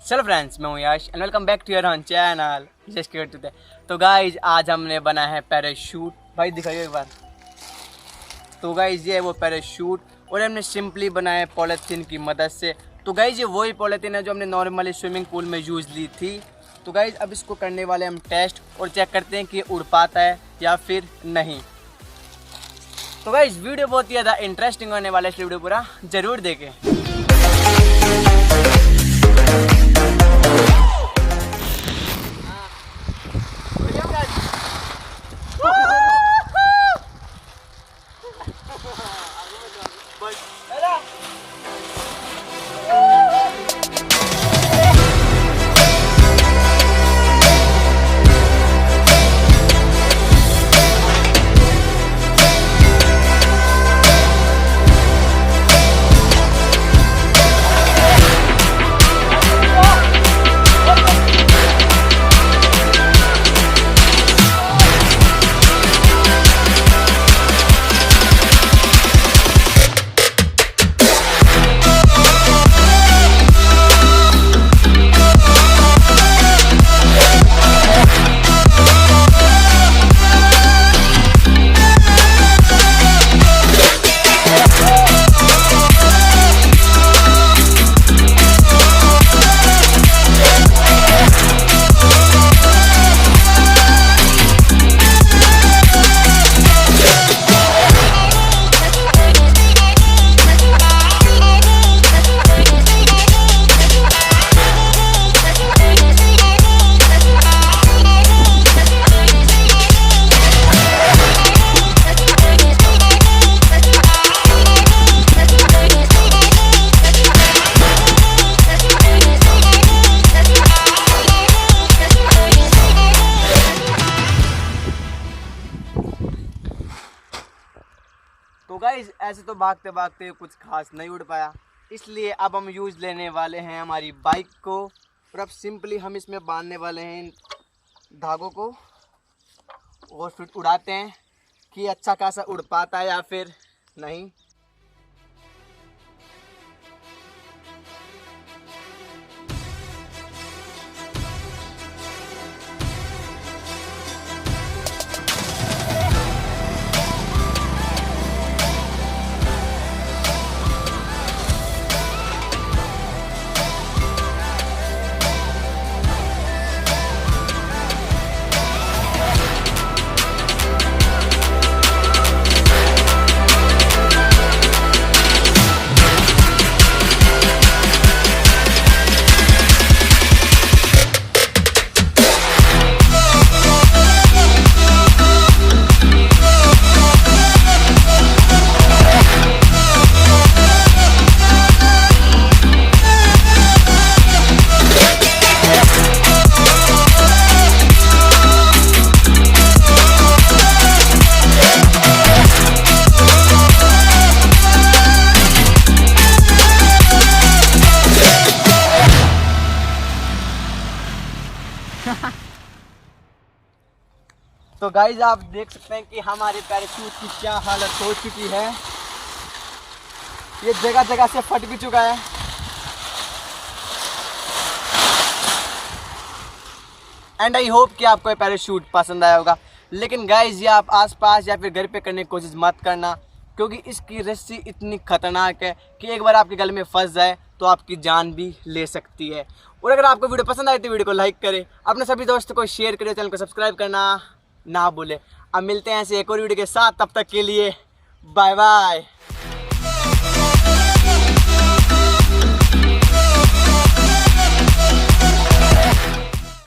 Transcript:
चलो फ्रेंड्स, मैं हूँ Yash and welcome back to your own channel YASH KARTUTE। तो गाइज आज हमने बना है पैराशूट। भाई दिखाइए एक बार। तो गाइज ये है वो पैराशूट और हमने सिंपली बनाया है पॉलीथीन की मदद से। तो गाइज ये वही पॉलीथीन है जो हमने नॉर्मली स्विमिंग पूल में यूज़ ली थी। तो गाइज अब इसको करने वाले हम टेस्ट और चेक करते हैं कि उड़ पाता है या फिर नहीं। तो गाइज वीडियो बहुत ही ज़्यादा इंटरेस्टिंग होने वाला है, इस वीडियो पूरा ज़रूर देखें। तो गाइज ऐसे तो भागते भागते कुछ खास नहीं उड़ पाया, इसलिए अब हम यूज़ लेने वाले हैं हमारी बाइक को। और अब सिंपली हम इसमें बांधने वाले हैं इन धागों को और फिर उड़ाते हैं कि अच्छा खासा उड़ पाता है या फिर नहीं। तो गाइज आप देख सकते हैं कि हमारे पैराशूट की क्या हालत हो चुकी है। ये जगह जगह से फट भी चुका है। एंड आई होप कि आपको ये पैराशूट पसंद आया होगा। लेकिन गाइज ये आप आसपास या फिर घर पे करने की कोशिश मत करना, क्योंकि इसकी रस्सी इतनी खतरनाक है कि एक बार आपके गले में फंस जाए तो आपकी जान भी ले सकती है। और अगर आपको वीडियो पसंद आए तो वीडियो को लाइक करें, अपने सभी दोस्तों को शेयर करें, चैनल को सब्सक्राइब करना ना भूले। अब मिलते हैं ऐसे एक और वीडियो के साथ, तब तक के लिए बाय बाय।